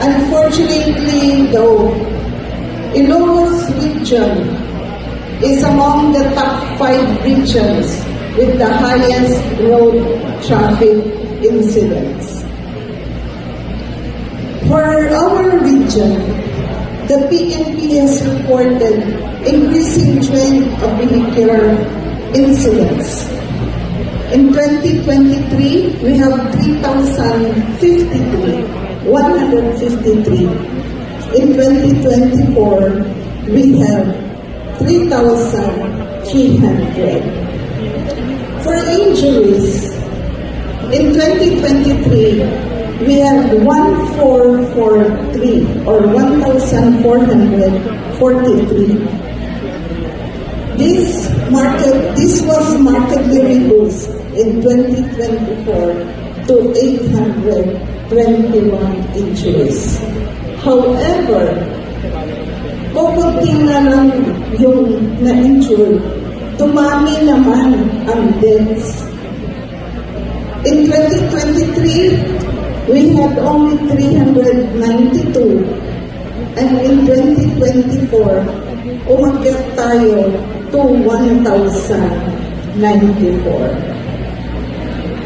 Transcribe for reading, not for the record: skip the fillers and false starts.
Unfortunately, though, Ilocos Region is among the top 5 regions with the highest road traffic incidents. For our region, the PNP has reported increasing trend of vehicular incidents. In 2023, we have 153. In 2024, we have 3,300. For injuries, in 2023, we have 1,443 or 1,443. This was markedly reduced in 2024 to 821 injuries. However, kukunti na lang yung na-injured, dumami naman ang deaths. In 2023, we had only 392, and in 2024, umakyat tayo to 1,094.